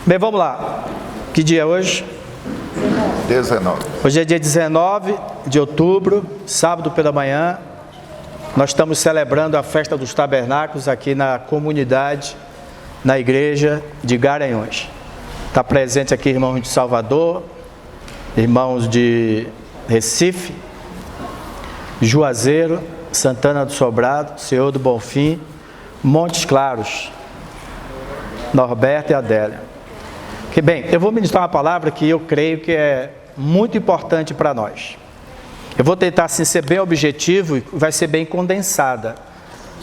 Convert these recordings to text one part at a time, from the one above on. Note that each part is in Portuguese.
Bem, vamos lá. Que dia é hoje? 19. Hoje é dia 19 de outubro, sábado pela manhã. Nós estamos celebrando a festa dos tabernáculos aqui na comunidade, na igreja de Garanhuns. Está presente aqui irmãos de Salvador, irmãos de Recife, Juazeiro, Santana do Sobrado, Senhor do Bonfim, Montes Claros, Norberto e Adélia. Que bem, eu vou ministrar uma palavra que eu creio que é muito importante para nós. Eu vou tentar assim, ser bem objetivo e vai ser bem condensada.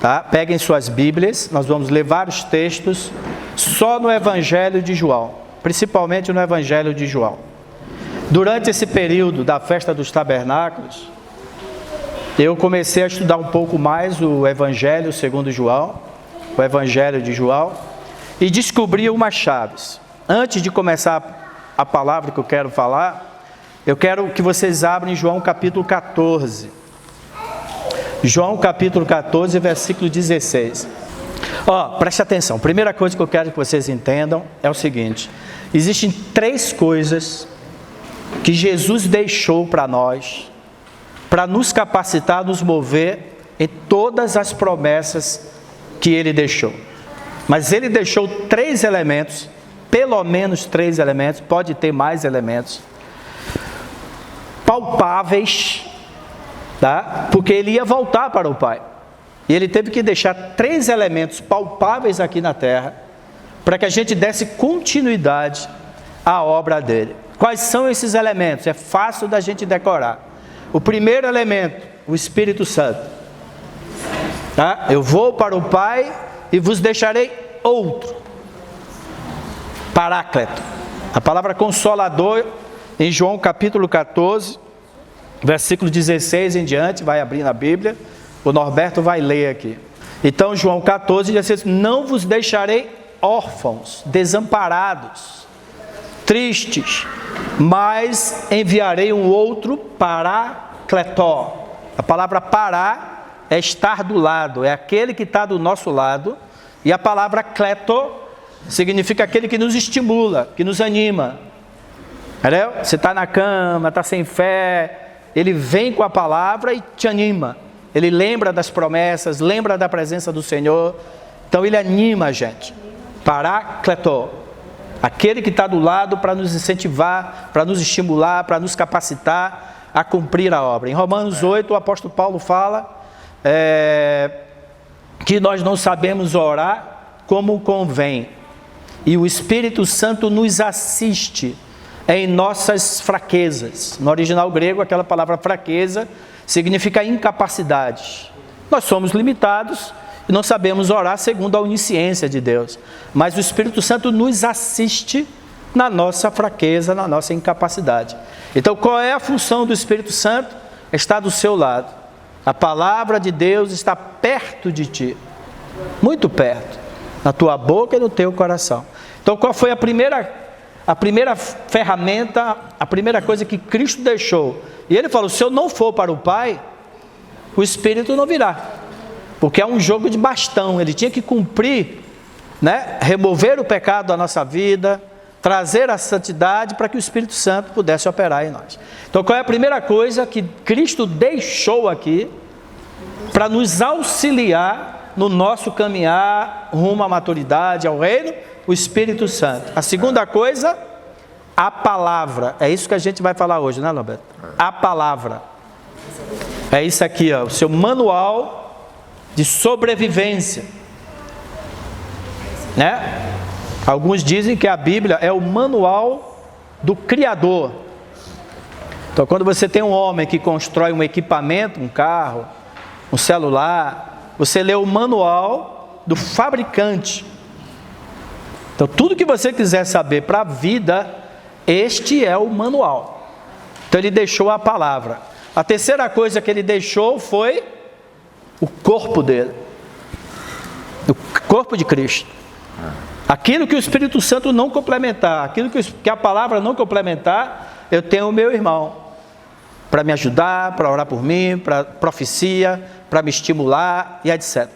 Tá? Peguem suas Bíblias, nós vamos ler vários textos só no Evangelho de João, principalmente no Evangelho de João. Durante esse período da festa dos tabernáculos, eu comecei a estudar um pouco mais o Evangelho segundo João, o Evangelho de João, e descobri umas chaves. Antes de começar a palavra que eu quero falar, eu quero que vocês abram em João capítulo 14. João capítulo 14, versículo 16. Preste atenção. Primeira coisa que eu quero que vocês entendam é o seguinte. Existem 3 coisas que Jesus deixou para nós, para nos capacitar, nos mover em todas as promessas que Ele deixou. Mas Ele deixou 3 elementos, pelo menos 3 elementos, pode ter mais elementos, palpáveis, tá? Porque Ele ia voltar para o Pai. E Ele teve que deixar 3 elementos palpáveis aqui na terra, para que a gente desse continuidade à obra dEle. Quais são esses elementos? É fácil da gente decorar. O primeiro elemento, o Espírito Santo. Tá? Eu vou para o Pai e vos deixarei outro. Paráclito. A palavra consolador, em João capítulo 14, versículo 16 em diante, vai abrir na Bíblia, o Norberto vai ler aqui. Então, João 14, 16, não vos deixarei órfãos, desamparados, tristes, mas enviarei um outro Parácleto. A palavra pará é estar do lado, é aquele que está do nosso lado, e a palavra cleto significa aquele que nos estimula, que nos anima. Entendeu? Você está na cama, está sem fé, ele vem com a palavra e te anima. Ele lembra das promessas, lembra da presença do Senhor. Então ele anima a gente. Parácleto, aquele que está do lado para nos incentivar, para nos estimular, para nos capacitar a cumprir a obra. Em Romanos 8, o apóstolo Paulo fala que nós não sabemos orar como convém. E o Espírito Santo nos assiste em nossas fraquezas. No original grego, aquela palavra fraqueza significa incapacidade. Nós somos limitados e não sabemos orar segundo a onisciência de Deus. Mas o Espírito Santo nos assiste na nossa fraqueza, na nossa incapacidade. Então, qual é a função do Espírito Santo? Está do seu lado. A palavra de Deus está perto de ti, muito perto, na tua boca e no teu coração. Então, qual foi a primeira ferramenta, a primeira coisa que Cristo deixou? E Ele falou, se eu não for para o Pai, o Espírito não virá. Porque é um jogo de bastão, Ele tinha que cumprir, né? Remover o pecado da nossa vida, trazer a santidade para que o Espírito Santo pudesse operar em nós. Então, qual é a primeira coisa que Cristo deixou aqui para nos auxiliar no nosso caminhar rumo à maturidade, ao reino? O Espírito Santo. A segunda coisa, a palavra. É isso que a gente vai falar hoje, né, Roberto? A palavra. É isso aqui, ó, o seu manual de sobrevivência. Né? Alguns dizem que a Bíblia é o manual do Criador. Então, quando você tem um homem que constrói um equipamento, um carro, um celular, você lê o manual do fabricante. Então, tudo que você quiser saber para a vida, este é o manual. Então, ele deixou a palavra. A terceira coisa que ele deixou foi o corpo dele. O corpo de Cristo. Aquilo que o Espírito Santo não complementar, aquilo que a palavra não complementar, eu tenho o meu irmão para me ajudar, para orar por mim, para profecia, para me estimular e etc.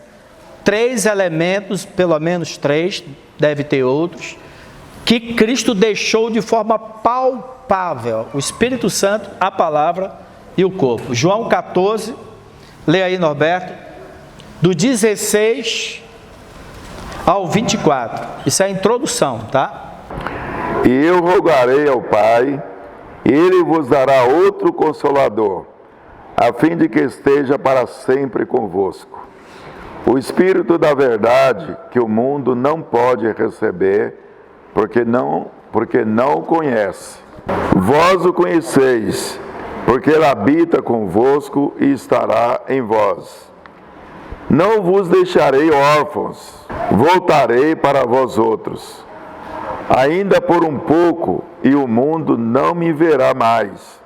3 elementos, pelo menos 3, deve ter outros, que Cristo deixou de forma palpável: o Espírito Santo, a palavra e o corpo. João 14, lê aí, Norberto, do 16 ao 24. Isso é a introdução, tá? E eu rogarei ao Pai, e Ele vos dará outro Consolador, a fim de que esteja para sempre convosco. O Espírito da verdade, que o mundo não pode receber, porque não o conhece. Vós o conheceis, porque Ele habita convosco e estará em vós. Não vos deixarei órfãos, voltarei para vós outros. Ainda por um pouco, e o mundo não me verá mais.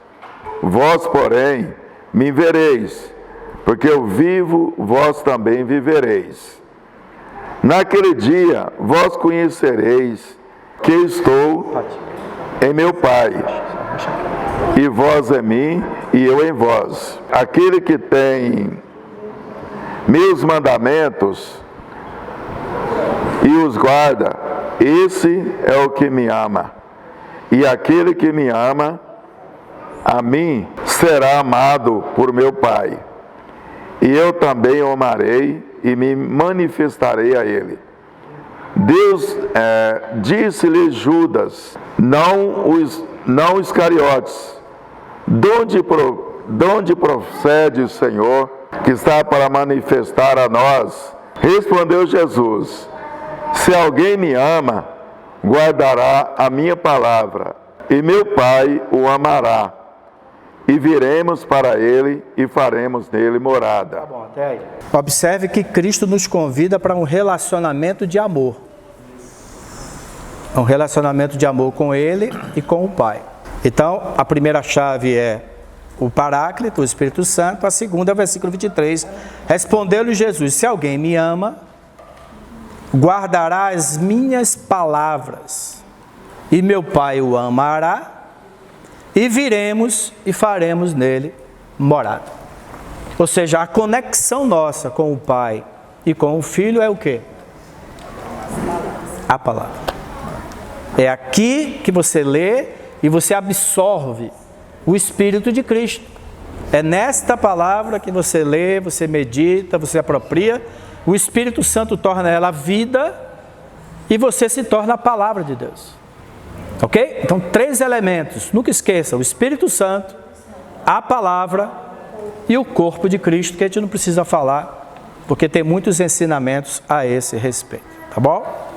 Vós, porém, me vereis, porque eu vivo, vós também vivereis. Naquele dia, vós conhecereis que estou em meu Pai, e vós em mim, e eu em vós. Aquele que tem meus mandamentos e os guarda, esse é o que me ama. E aquele que me ama, a mim será amado por meu Pai. E eu também o amarei e me manifestarei a ele. Deus disse-lhe Judas, não Iscariotes, de onde procede o Senhor, que está para manifestar a nós? Respondeu Jesus: se alguém me ama, guardará a minha palavra, e meu Pai o amará, e viremos para ele e faremos nele morada. Tá bom, até aí. Observe que Cristo nos convida para um relacionamento de amor. Um relacionamento de amor com Ele e com o Pai. Então, a primeira chave é o Paráclito, o Espírito Santo. A segunda é o versículo 23. Respondeu-lhe Jesus: se alguém me ama, guardará as minhas palavras, e meu Pai o amará, e viremos e faremos nele morada. Ou seja, a conexão nossa com o Pai e com o Filho é o quê? A palavra. É aqui que você lê e você absorve o Espírito de Cristo. É nesta palavra que você lê, você medita, você apropria. O Espírito Santo torna ela vida e você se torna a palavra de Deus. Ok? Então, 3 elementos. Nunca esqueça: o Espírito Santo, a palavra e o corpo de Cristo, que a gente não precisa falar, porque tem muitos ensinamentos a esse respeito. Tá bom?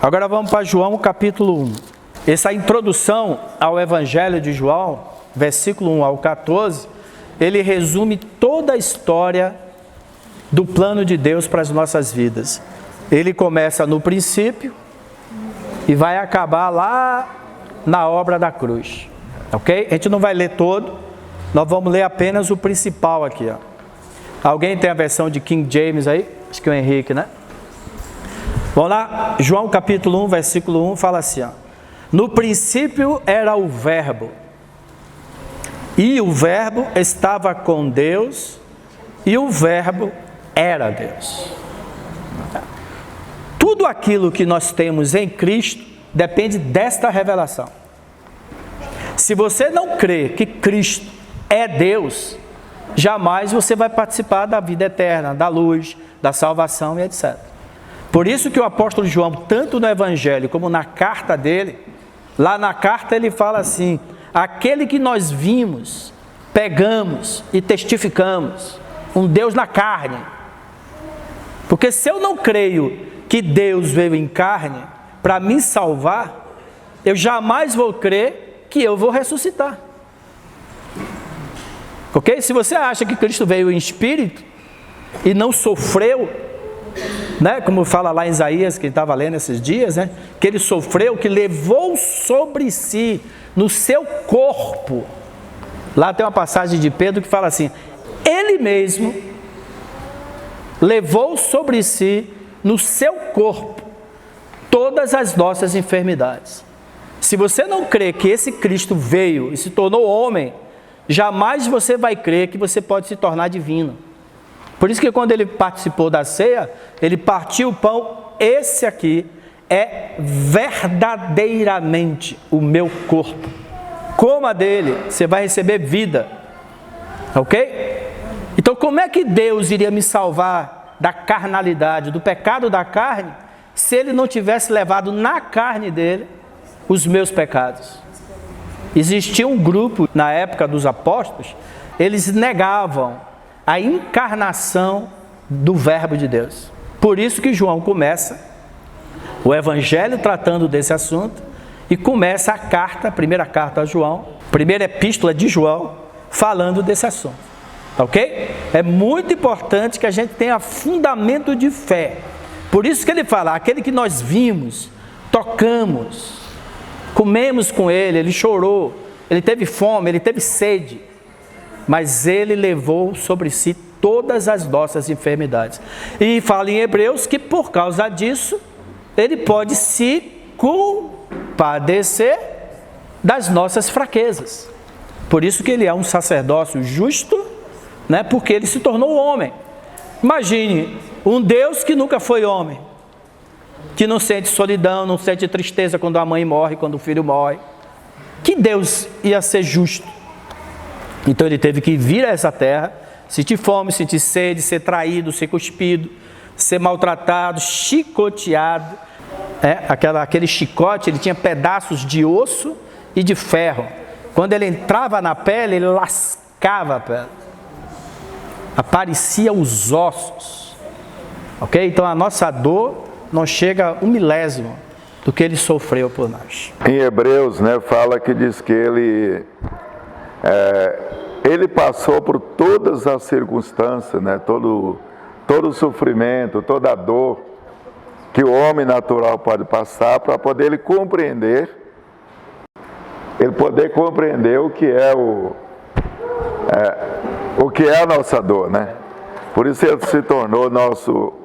Agora vamos para João capítulo 1. Essa introdução ao Evangelho de João, versículo 1 ao 14, ele resume toda a história do plano de Deus para as nossas vidas. Ele começa no princípio e vai acabar lá na obra da cruz. Ok? A gente não vai ler todo, nós vamos ler apenas o principal aqui. Ó. Alguém tem a versão de King James aí? Acho que o Henrique, né? Vamos lá, João capítulo 1, versículo 1, fala assim, ó: no princípio era o Verbo, e o Verbo estava com Deus, e o Verbo era Deus. Tudo aquilo que nós temos em Cristo depende desta revelação. Se você não crê que Cristo é Deus, jamais você vai participar da vida eterna, da luz, da salvação e etc. Por isso que o apóstolo João, tanto no Evangelho como na carta dele, lá na carta ele fala assim: aquele que nós vimos, pegamos e testificamos, um Deus na carne. Porque se eu não creio que Deus veio em carne para me salvar, eu jamais vou crer que eu vou ressuscitar. Ok? Se você acha que Cristo veio em espírito e não sofreu, né? Como fala lá em Isaías, que estava lendo esses dias, né? Que ele sofreu, que levou sobre si, no seu corpo. Lá tem uma passagem de Pedro que fala assim: ele mesmo levou sobre si, no seu corpo, todas as nossas enfermidades. Se você não crê que esse Cristo veio e se tornou homem, jamais você vai crer que você pode se tornar divino. Por isso que quando ele participou da ceia, ele partiu o pão: esse aqui é verdadeiramente o meu corpo. Coma dele, você vai receber vida. Ok? Então como é que Deus iria me salvar da carnalidade, do pecado da carne, se ele não tivesse levado na carne dele os meus pecados? Existia um grupo na época dos apóstolos, eles negavam a encarnação do Verbo de Deus. Por isso que João começa o Evangelho tratando desse assunto e começa a carta, a primeira carta a João, primeira epístola de João, falando desse assunto. Ok? É muito importante que a gente tenha fundamento de fé. Por isso que ele fala: aquele que nós vimos, tocamos, comemos com ele, ele chorou, ele teve fome, ele teve sede, mas ele levou sobre si todas as nossas enfermidades. E fala em Hebreus que por causa disso, ele pode se compadecer das nossas fraquezas. Por isso que ele é um sacerdócio justo, né? Porque ele se tornou homem. Imagine um Deus que nunca foi homem, que não sente solidão, não sente tristeza quando a mãe morre, quando o filho morre. Que Deus ia ser justo? Então ele teve que vir a essa terra, sentir fome, sentir sede, ser traído, ser cuspido, ser maltratado, chicoteado. Aquele chicote, ele tinha pedaços de osso e de ferro. Quando ele entrava na pele, ele lascava a pele. Aparecia os ossos. Ok? Então a nossa dor não chega a 1/1000 do que ele sofreu por nós. Em Hebreus, né, fala que diz que ele passou por todas as circunstâncias, né, todo o sofrimento, toda a dor que o homem natural pode passar, para poder ele poder compreender o que é a nossa dor, né? Por isso ele se tornou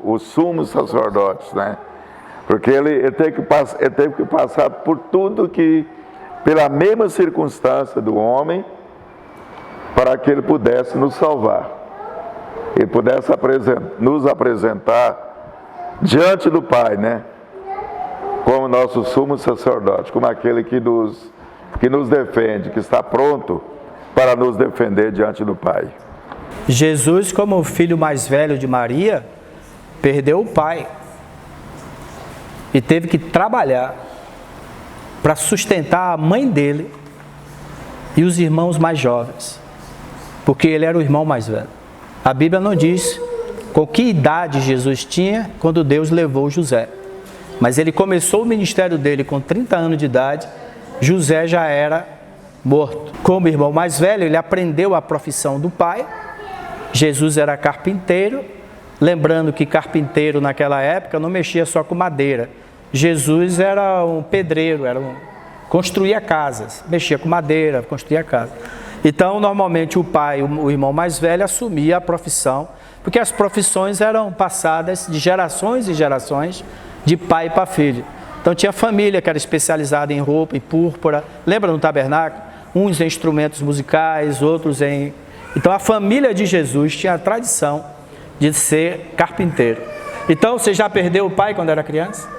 o sumo sacerdote, né? Porque ele teve que passar por tudo pela mesma circunstância do homem, para que ele pudesse nos salvar. Ele pudesse nos apresentar diante do Pai, né? Como nosso sumo sacerdote, como aquele que nos defende, que está pronto para nos defender diante do Pai. Jesus, como o filho mais velho de Maria, perdeu o pai e teve que trabalhar para sustentar a mãe dele e os irmãos mais jovens, porque ele era o irmão mais velho. A Bíblia não diz com que idade Jesus tinha quando Deus levou José, mas ele começou o ministério dele com 30 anos de idade. José já era morto. Como irmão mais velho, ele aprendeu a profissão do pai. Jesus era carpinteiro, lembrando que carpinteiro naquela época não mexia só com madeira. Jesus era um pedreiro, construía casas, mexia com madeira, construía casas. Então, normalmente o pai, o irmão mais velho, assumia a profissão, porque as profissões eram passadas de gerações e gerações, de pai para filho. Então tinha família que era especializada em roupa, em púrpura. Lembra no tabernáculo? Uns em instrumentos musicais, outros em... Então a família de Jesus tinha a tradição de ser carpinteiro. Então você já perdeu o pai quando era criança?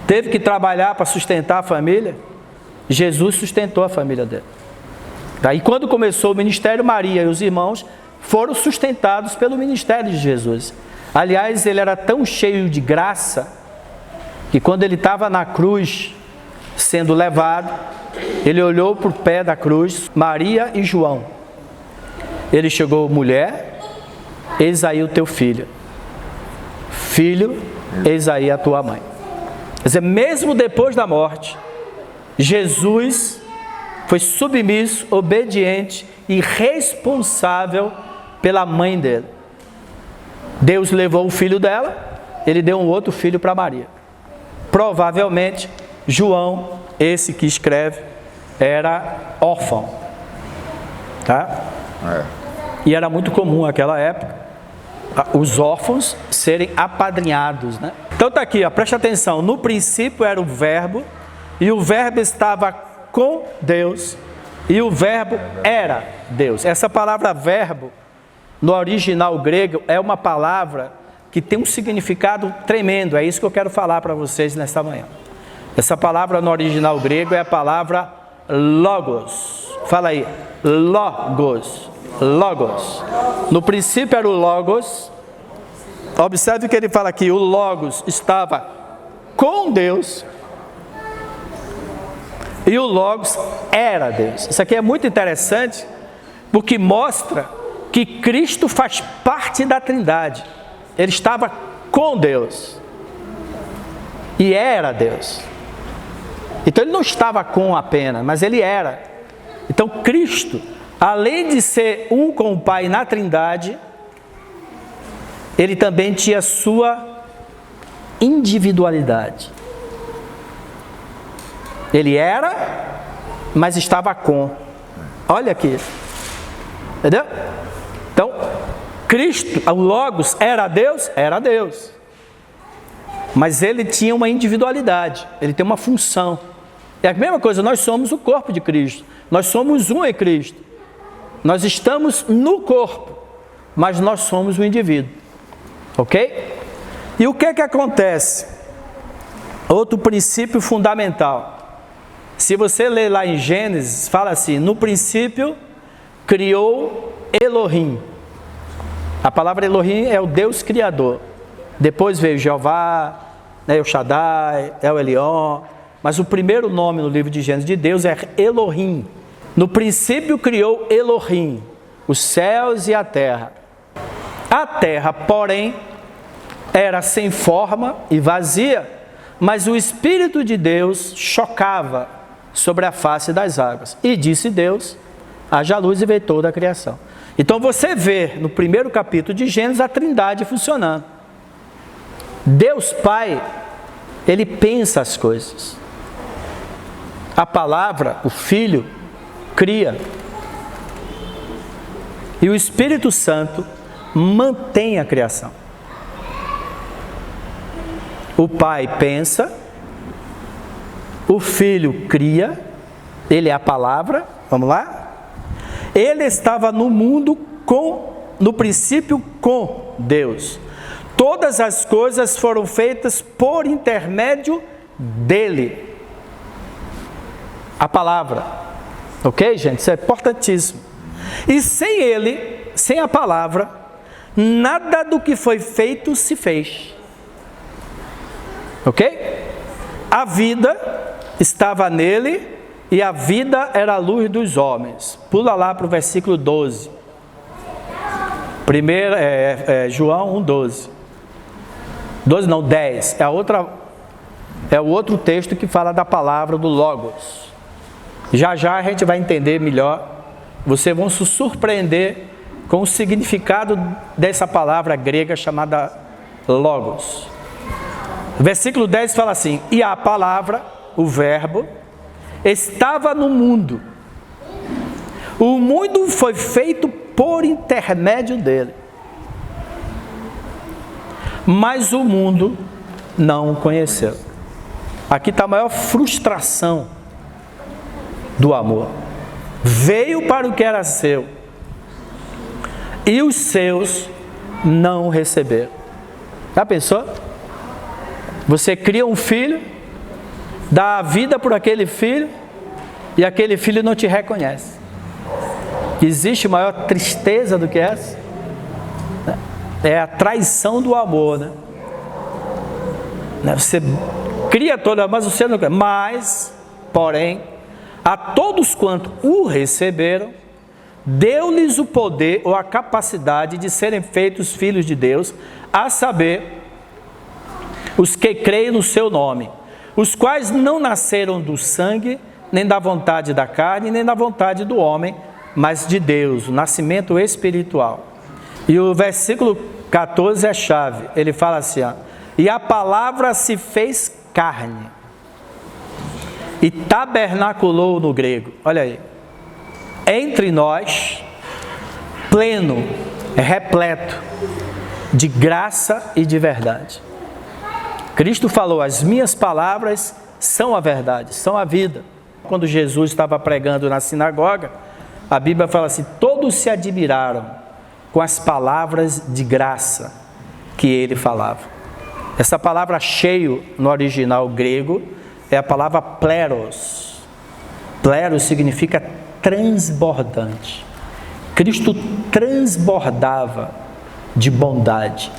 Teve que trabalhar para sustentar a família? Jesus sustentou a família dele. Daí quando começou o ministério, Maria e os irmãos foram sustentados pelo ministério de Jesus. Aliás, ele era tão cheio de graça que quando ele estava na cruz sendo levado, ele olhou para o pé da cruz, Maria e João. Ele chegou: mulher, eis aí o teu filho. Filho, eis aí a tua mãe. Quer dizer, mesmo depois da morte, Jesus foi submisso, obediente e responsável pela mãe dele. Deus levou o filho dela, ele deu um outro filho para Maria. Provavelmente, João, esse que escreve, era órfão. Tá? E era muito comum naquela época os órfãos serem apadrinhados, né? Então tá aqui, ó, preste atenção. No princípio era o verbo, e o verbo estava com Deus, e o verbo era Deus. Essa palavra verbo, no original grego, é uma palavra que tem um significado tremendo. É isso que eu quero falar para vocês nesta manhã. Essa palavra no original grego é a palavra logos. Fala aí, logos. Logos. No princípio era o logos. Observe que ele fala aqui, o logos estava com Deus e o logos era Deus. Isso aqui é muito interessante porque mostra que Cristo faz parte da Trindade. Ele estava com Deus e era Deus. Então ele não estava com apenas, mas ele era. Então Cristo, além de ser um com o Pai na Trindade, ele também tinha sua individualidade. Ele era, mas estava com. Olha aqui. Entendeu? Então, Cristo, o Logos, era Deus? Era Deus. Mas ele tinha uma individualidade, ele tem uma função. É a mesma coisa, nós somos o corpo de Cristo. Nós somos um em Cristo. Nós estamos no corpo, mas nós somos o indivíduo. Ok? E o que é que acontece? Outro princípio fundamental. Se você ler lá em Gênesis, fala assim, no princípio criou Elohim. A palavra Elohim é o Deus Criador. Depois veio Jeová, El Shaddai, El Elyon. Mas o primeiro nome no livro de Gênesis de Deus é Elohim. No princípio criou Elohim, os céus e a terra. A terra, porém, era sem forma e vazia, mas o Espírito de Deus chocava sobre a face das águas. E disse Deus, haja luz, e veio toda a criação. Então você vê no primeiro capítulo de Gênesis a Trindade funcionando. Deus Pai, Ele pensa as coisas. A palavra, o Filho, cria. E o Espírito Santo mantém a criação. O Pai pensa, o Filho cria, Ele é a palavra, vamos lá? Ele estava no mundo no princípio com Deus. Todas as coisas foram feitas por intermédio dele. A palavra. Ok, gente? Isso é importantíssimo. E sem ele, sem a palavra, nada do que foi feito se fez. Ok? A vida estava nele e a vida era a luz dos homens. Pula lá para o versículo 12. Primeiro, João 1,12. 12 não, 10. É o outro texto que fala da palavra do Logos. Já já a gente vai entender melhor. Vocês vão se surpreender com o significado dessa palavra grega chamada Logos. Versículo 10 fala assim: e a palavra, o verbo, estava no mundo. O mundo foi feito por intermédio dele. Mas o mundo não o conheceu. Aqui está a maior frustração do amor. Veio para o que era seu, e os seus não o receberam. Já pensou? Você cria um filho, dá a vida por aquele filho, e aquele filho não te reconhece. Existe maior tristeza do que essa? É a traição do amor, né? Você cria toda, mas você não quer. Mas, porém, a todos quanto o receberam, deu-lhes o poder ou a capacidade de serem feitos filhos de Deus, a saber, os que creem no seu nome, os quais não nasceram do sangue, nem da vontade da carne, nem da vontade do homem, mas de Deus, o nascimento espiritual. E o versículo 14 é a chave. Ele fala assim, ó, e a palavra se fez carne e tabernaculou no grego. Olha aí. Entre nós, pleno, repleto de graça e de verdade. Cristo falou, as minhas palavras são a verdade, são a vida. Quando Jesus estava pregando na sinagoga, a Bíblia fala assim, todos se admiraram com as palavras de graça que ele falava. Essa palavra cheio no original grego é a palavra pleros. Pleros significa transbordante. Cristo transbordava de bondade.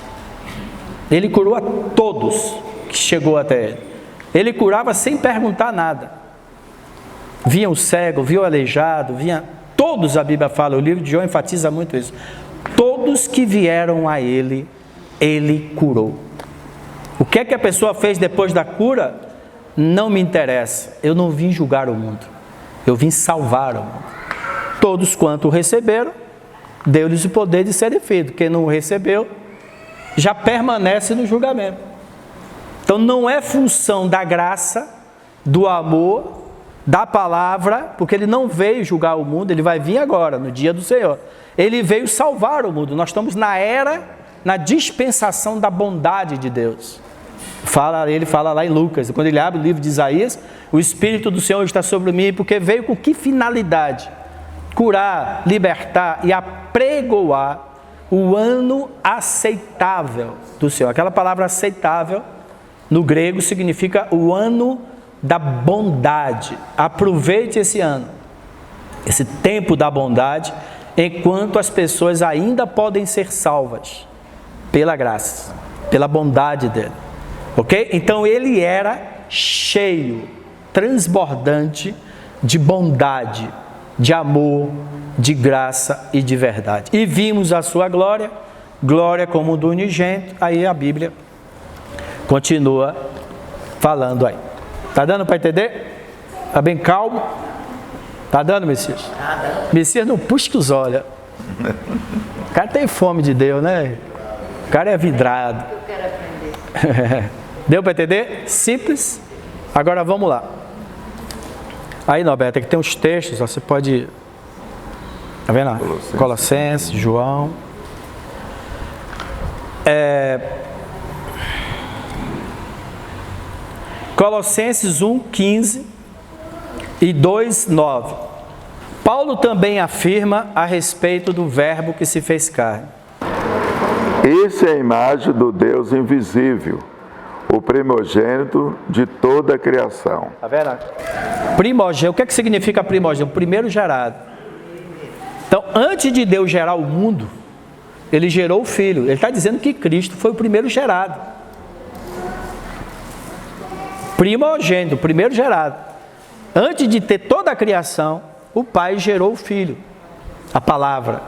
Ele curou a todos que chegou até ele. Ele curava sem perguntar nada. Vinha o cego, vinha o aleijado, vinha... Todos, a Bíblia fala, o livro de João enfatiza muito isso. Todos que vieram a ele, ele curou. O que é que a pessoa fez depois da cura? Não me interessa. Eu não vim julgar o mundo. Eu vim salvar o mundo. Todos quanto o receberam, deu-lhes o poder de serem filhos. Quem não o recebeu, já permanece no julgamento. Então não é função da graça, do amor, da palavra, porque ele não veio julgar o mundo, ele vai vir agora, no dia do Senhor. Ele veio salvar o mundo. Nós estamos na era, na dispensação da bondade de Deus. Ele fala lá em Lucas, quando ele abre o livro de Isaías, o Espírito do Senhor está sobre mim, porque veio com que finalidade? Curar, libertar e apregoar o ano aceitável do Senhor. Aquela palavra aceitável, no grego, significa o ano da bondade. Aproveite esse ano, esse tempo da bondade, enquanto as pessoas ainda podem ser salvas pela graça, pela bondade dele. Ok? Então ele era cheio, transbordante de bondade, de amor, de graça e de verdade. E vimos a sua glória, glória como do unigênito. Aí a Bíblia continua falando aí. Tá dando para entender? Tá bem calmo? Tá dando, Messias? Messias não puxa os olhos. O cara tem fome de Deus, né? O cara é vidrado. Eu quero aprender. Deu para entender? Simples. Agora vamos lá. Aí, Norberto, aqui tem uns textos, ó, você pode... Tá vendo? Colossenses, João. Colossenses 1:15 e 2:9. Paulo também afirma a respeito do verbo que se fez carne. Esse é a imagem do Deus invisível, o primogênito de toda a criação. Tá vendo? Primogênito, o que é que significa primogênito? O primeiro gerado. Então, antes de Deus gerar o mundo, ele gerou o Filho. Ele está dizendo que Cristo foi o primeiro gerado. Primogênito, primeiro gerado. Antes de ter toda a criação, o Pai gerou o Filho, a palavra.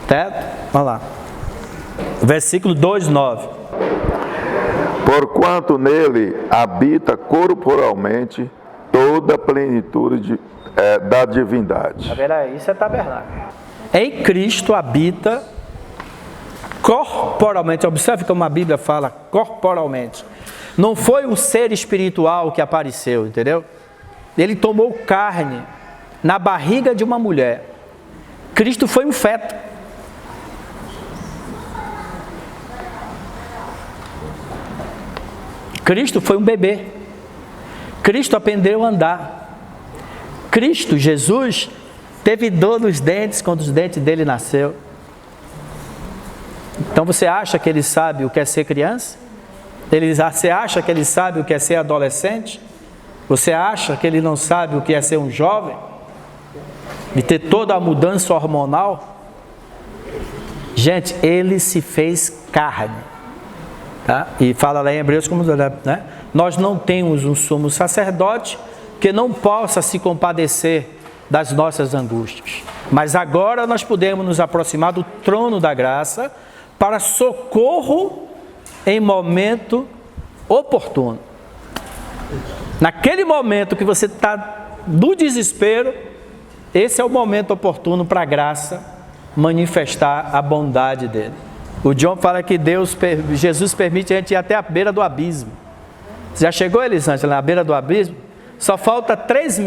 Certo? Vamos lá. Versículo 2:9. Porquanto nele habita corporalmente toda a plenitude da divindade. Tá vendo aí? Isso é tabernáculo. Em Cristo habita corporalmente. Observe como a Bíblia fala corporalmente. Não foi um ser espiritual que apareceu, entendeu? Ele tomou carne na barriga de uma mulher. Cristo foi um feto. Cristo foi um bebê. Cristo aprendeu a andar. Cristo, Jesus, teve dor nos dentes quando os dentes dele nasceu. Então você acha que ele sabe o que é ser criança? Você acha que ele sabe o que é ser adolescente? Você acha que ele não sabe o que é ser um jovem? E ter toda a mudança hormonal? Gente, ele se fez carne. Tá? E fala lá em Hebreus, como, né? Nós não temos um sumo sacerdote que não possa se compadecer das nossas angústias. Mas agora nós podemos nos aproximar do trono da graça para socorro em momento oportuno. Naquele momento que você está do desespero, esse é o momento oportuno para a graça manifestar a bondade dele. O John fala que Jesus permite a gente ir até a beira do abismo. Já chegou, Elisângela, na beira do abismo? Só falta 3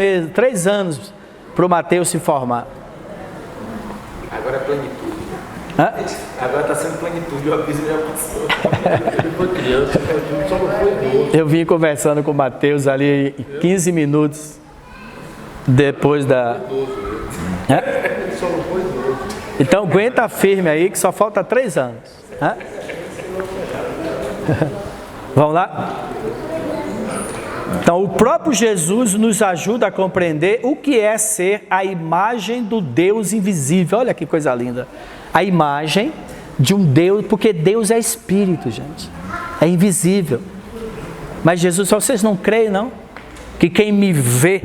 anos para o Mateus se formar. Agora é plenitude. Hã? Agora está sendo plenitude, o abismo já passou. Ele foi criança, só não foi novo. Eu vim conversando com o Mateus ali 15 minutos depois da... Hã? Ele só não foi novo. Então aguenta firme aí que só falta 3 anos. Hã? Vamos lá? Então o próprio Jesus nos ajuda a compreender o que é ser a imagem do Deus invisível. Olha que coisa linda. A imagem de um Deus, porque Deus é espírito, gente. É invisível. Mas Jesus falou, vocês não creem, não? Que quem me vê,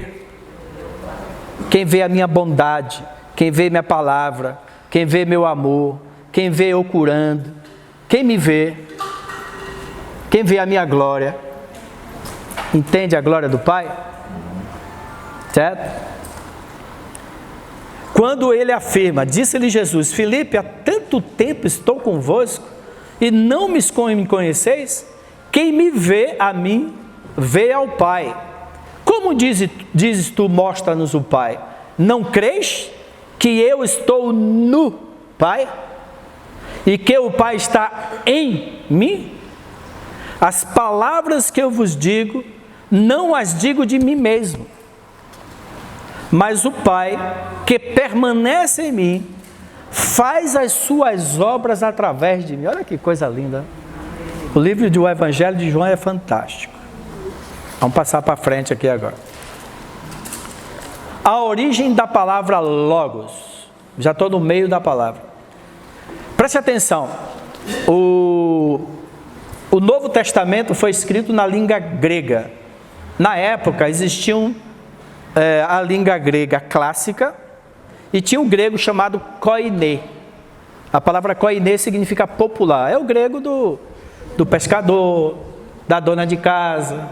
quem vê a minha bondade, quem vê minha palavra, quem vê meu amor, quem vê eu curando, quem me vê, quem vê a minha glória, entende a glória do Pai? Certo? Quando ele afirma, disse-lhe Jesus, Filipe, há tanto tempo estou convosco e não me conheceis? Quem me vê a mim, vê ao Pai. Como dizes tu, mostra-nos o Pai? Não crês que eu estou no Pai? E que o Pai está em mim? As palavras que eu vos digo, não as digo de mim mesmo, mas o Pai que permanece em mim, faz as suas obras através de mim. Olha que coisa linda. O livro do Evangelho de João é fantástico. Vamos passar para frente aqui agora. A origem da palavra logos. Já estou no meio da palavra. Preste atenção. O Novo Testamento foi escrito na língua grega. Na época existiam a língua grega clássica e tinha um grego chamado koiné. A palavra koiné significa popular. É o grego do pescador, da dona de casa,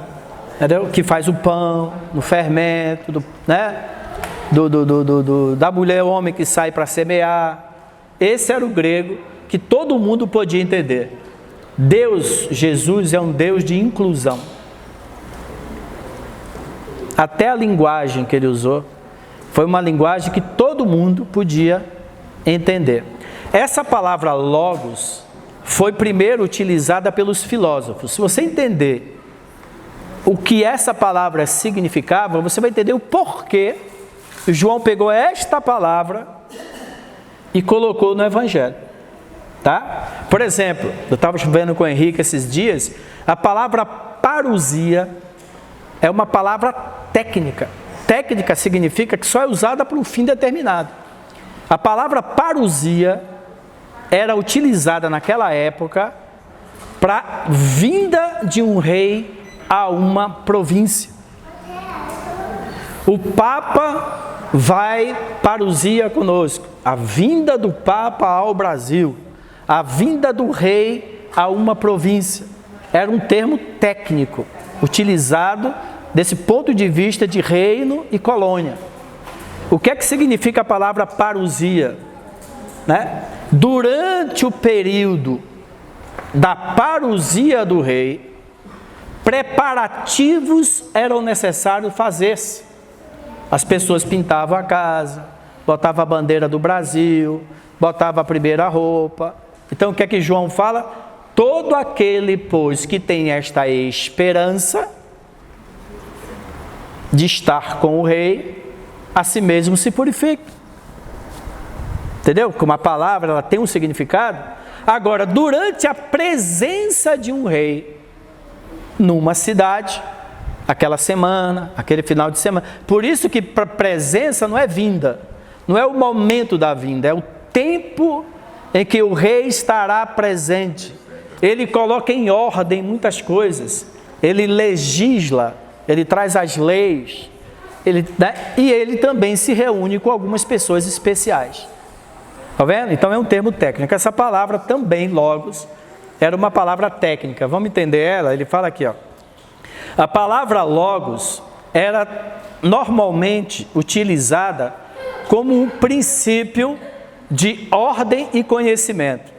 entendeu? Que faz o pão, no fermento, da mulher homem que sai para semear. Esse era o grego que todo mundo podia entender. Deus, Jesus, é um Deus de inclusão. Até a linguagem que ele usou foi uma linguagem que todo mundo podia entender. Essa palavra logos foi primeiro utilizada pelos filósofos. Se você entender o que essa palavra significava, você vai entender o porquê João pegou esta palavra e colocou no Evangelho. Tá? Por exemplo, eu estava vendo com o Henrique esses dias, a palavra parousia é uma palavra técnica. Técnica significa que só é usada para um fim determinado. A palavra parousia era utilizada naquela época para vinda de um rei a uma província. O Papa vai parousia conosco. A vinda do Papa ao Brasil. A vinda do rei a uma província. Era um termo técnico, utilizado desse ponto de vista de reino e colônia. O que é que significa a palavra parousia? Durante o período da parousia do rei, preparativos eram necessários fazer-se. As pessoas pintavam a casa, botavam a bandeira do Brasil, botavam a primeira roupa. Então o que é que João fala? Todo aquele, pois, que tem esta esperança de estar com o rei, a si mesmo se purifica. Entendeu? Como a palavra ela tem um significado. Agora, durante a presença de um rei numa cidade, aquela semana, aquele final de semana, por isso que presença não é vinda, não é o momento da vinda, é o tempo em que o rei estará presente. Ele coloca em ordem muitas coisas, ele legisla, ele traz as leis, e ele também se reúne com algumas pessoas especiais. Está vendo? Então é um termo técnico. Essa palavra também, logos, era uma palavra técnica. Vamos entender ela? Ele fala aqui, ó. A palavra logos era normalmente utilizada como um princípio de ordem e conhecimento.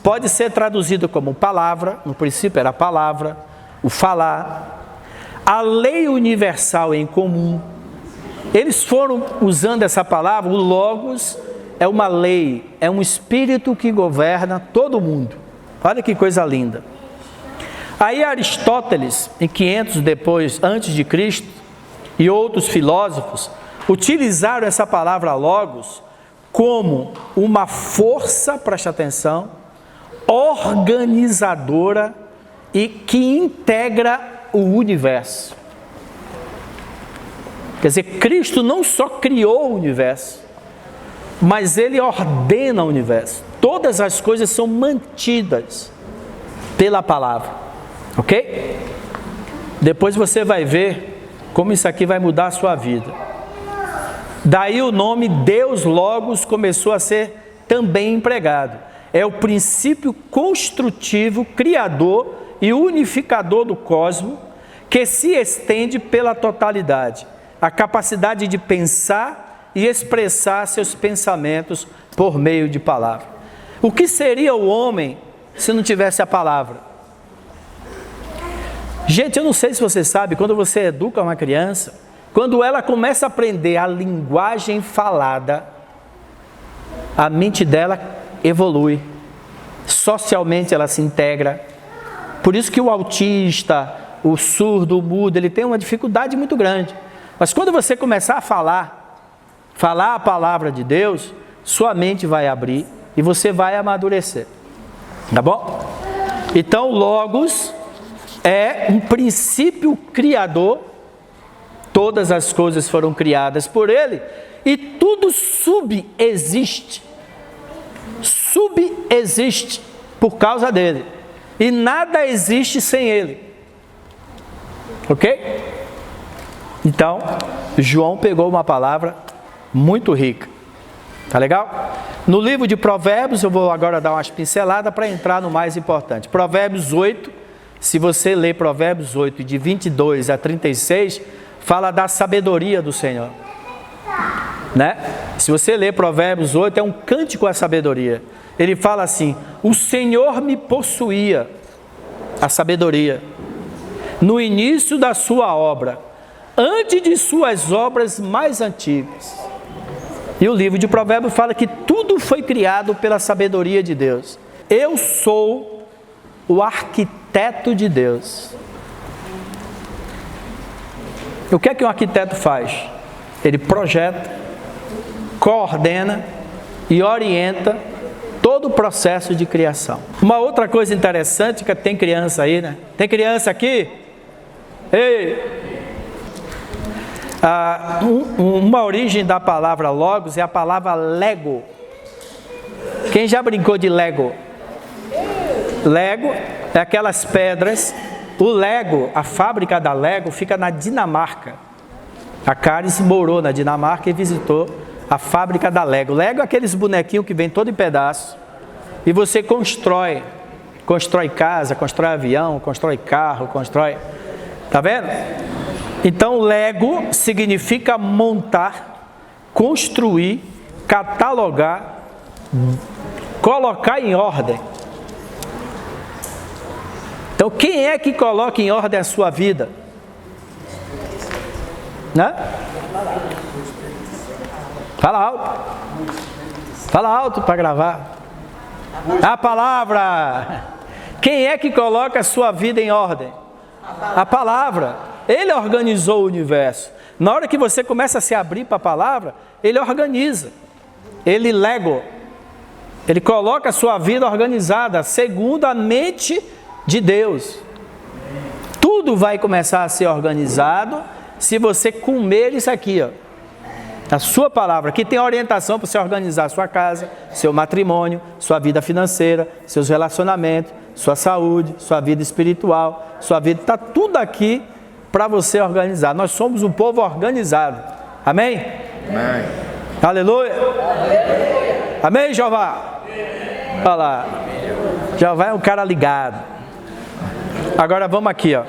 Pode ser traduzido como palavra, no princípio era a palavra, o falar, a lei universal em comum. Eles foram usando essa palavra, o logos é uma lei, é um espírito que governa todo mundo. Olha que coisa linda. Aí Aristóteles, em 500 depois, antes de Cristo, e outros filósofos, utilizaram essa palavra logos como uma força, preste atenção, organizadora e que integra o universo. Quer dizer, Cristo não só criou o universo, mas Ele ordena o universo. Todas as coisas são mantidas pela palavra, ok? Depois você vai ver como isso aqui vai mudar a sua vida. Daí o nome Deus Logos começou a ser também empregado. É o princípio construtivo, criador e unificador do cosmos, que se estende pela totalidade. A capacidade de pensar e expressar seus pensamentos por meio de palavra. O que seria o homem se não tivesse a palavra? Gente, eu não sei se você sabe, quando você educa uma criança, quando ela começa a aprender a linguagem falada, a mente dela evolui, socialmente ela se integra. Por isso que o autista, o surdo, o mudo, ele tem uma dificuldade muito grande. Mas quando você começar a falar a palavra de Deus, sua mente vai abrir e você vai amadurecer. Tá bom? Então, Logos é um princípio criador, todas as coisas foram criadas por Ele, e tudo subexiste por causa dEle, e nada existe sem Ele, ok? Então, João pegou uma palavra muito rica, tá legal? No livro de Provérbios, eu vou agora dar umas pinceladas para entrar no mais importante. Provérbios 8, se você ler Provérbios 8, de 22 a 36, fala da sabedoria do Senhor, né? Se você ler Provérbios 8, é um cântico à sabedoria. Ele fala assim: o Senhor me possuía, a sabedoria, no início da sua obra, antes de suas obras mais antigas. E o livro de Provérbios fala que tudo foi criado pela sabedoria de Deus. Eu sou o arquiteto de Deus. O que é que um arquiteto faz? Ele projeta, coordena e orienta todo o processo de criação. Uma outra coisa interessante, que tem criança aí, né? Tem criança aqui? Ei! Uma origem da palavra logos é a palavra Lego. Quem já brincou de Lego? Lego é aquelas pedras. O Lego, a fábrica da Lego fica na Dinamarca. A Caris morou na Dinamarca e visitou a fábrica da Lego. Lego é aqueles bonequinhos que vem todo em pedaço e você constrói casa, constrói avião, constrói carro, constrói... Tá vendo? Então, Lego significa montar, construir, catalogar, colocar em ordem. Então, quem é que coloca em ordem a sua vida? Né? Fala alto. Fala alto para gravar. A palavra. Quem é que coloca a sua vida em ordem? A palavra. Ele organizou o universo. Na hora que você começa a se abrir para a palavra, Ele organiza. Ele Lego. Ele coloca a sua vida organizada, segundo a mente de Deus. Tudo vai começar a ser organizado se você comer isso aqui, ó. A sua palavra, que tem orientação para você organizar a sua casa, seu matrimônio, sua vida financeira, seus relacionamentos, sua saúde, sua vida espiritual, sua vida, está tudo aqui para você organizar. Nós somos um povo organizado. Amém? Amém. Aleluia. Amém, Jeová? Olha lá. Jeová é um cara ligado. Agora vamos aqui, ó.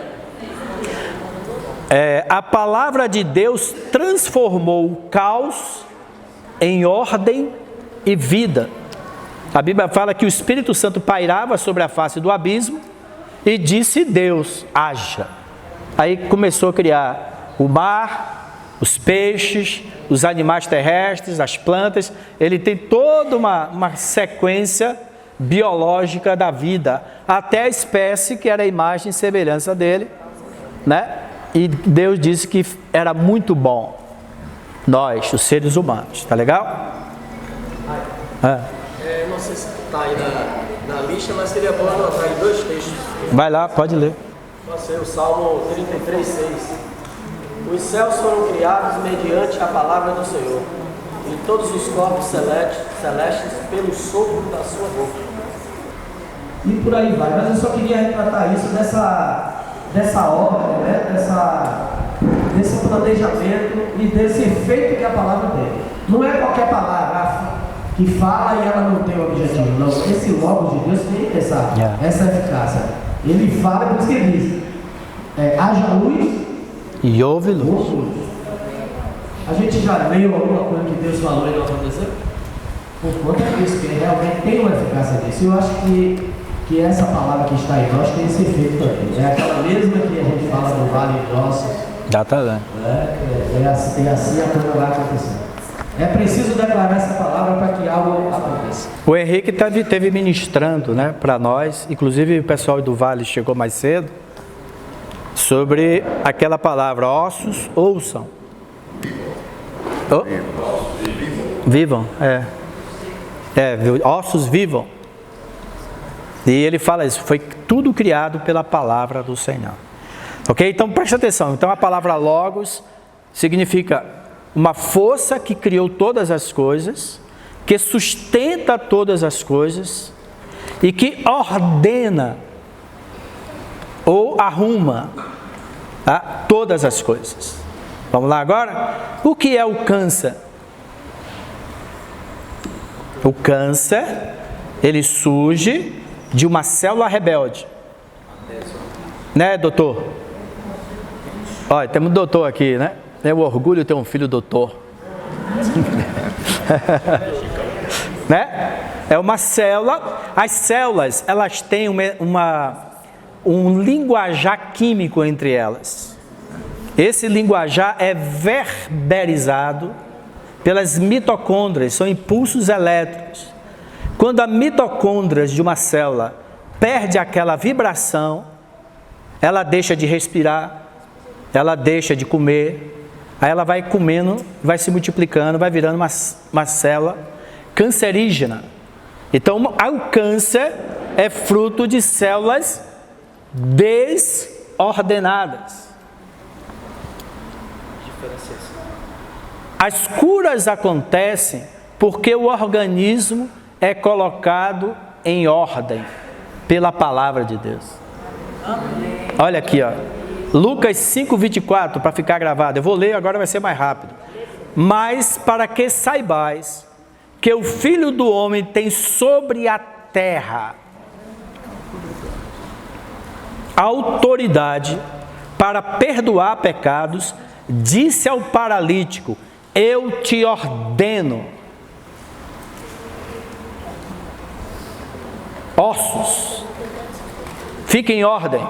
A palavra de Deus transformou o caos em ordem e vida. A Bíblia fala que o Espírito Santo pairava sobre a face do abismo e disse: Deus, haja. Aí começou a criar o mar, os peixes, os animais terrestres, as plantas. Ele tem toda uma sequência biológica da vida, até a espécie que era a imagem e semelhança dele, né? E Deus disse que era muito bom, nós, os seres humanos, tá legal? Não sei se está aí na lista, mas seria bom anotar aí 2 textos. Vai lá, pode ler. Nossa, o Salmo 33, 6. Os céus foram criados mediante a palavra do Senhor, e todos os corpos celestes pelo sopro da sua boca. E por aí vai, mas eu só queria retratar isso dessa ordem, né? desse planejamento e desse efeito que a palavra tem. Não é qualquer palavra que fala e ela não tem um objetivo, não. Esse logo de Deus tem essa eficácia. Ele fala, por isso que ele diz: haja luz e houve luz. A gente já leu alguma coisa que Deus falou e não aconteceu? Por conta disso, que realmente tem uma eficácia disso. Eu acho que essa palavra que está em nós tem esse efeito também. É aquela mesma que a gente fala do vale de ossos. Já tá lá. É assim a coisa vai acontecer. É preciso declarar essa palavra para que algo aconteça. O Henrique teve ministrando, né, para nós, inclusive o pessoal do Vale chegou mais cedo, sobre aquela palavra: ossos ouçam. Vivam, ossos vivam. E ele fala isso: foi tudo criado pela palavra do Senhor. Ok? Então preste atenção. Então a palavra logos significa uma força que criou todas as coisas, que sustenta todas as coisas e que ordena ou arruma todas as coisas. Vamos lá agora? O que é o câncer? O câncer, ele surge de uma célula rebelde. Né, doutor? Olha, temos um doutor aqui, né? É um orgulho ter um filho doutor. Né? É uma célula. As células, elas têm um linguajar químico entre elas. Esse linguajar é verberizado pelas mitocôndrias, são impulsos elétricos. Quando a mitocôndria de uma célula perde aquela vibração, ela deixa de respirar, ela deixa de comer, aí ela vai comendo, vai se multiplicando, vai virando uma célula cancerígena. Então, o câncer é fruto de células desordenadas. As curas acontecem porque o organismo é colocado em ordem pela palavra de Deus. Olha aqui, ó. Lucas 5:24, para ficar gravado. Eu vou ler, agora vai ser mais rápido. Mas para que saibais que o Filho do Homem tem sobre a terra autoridade para perdoar pecados, disse ao paralítico: eu te ordeno, ossos, fiquem em ordem.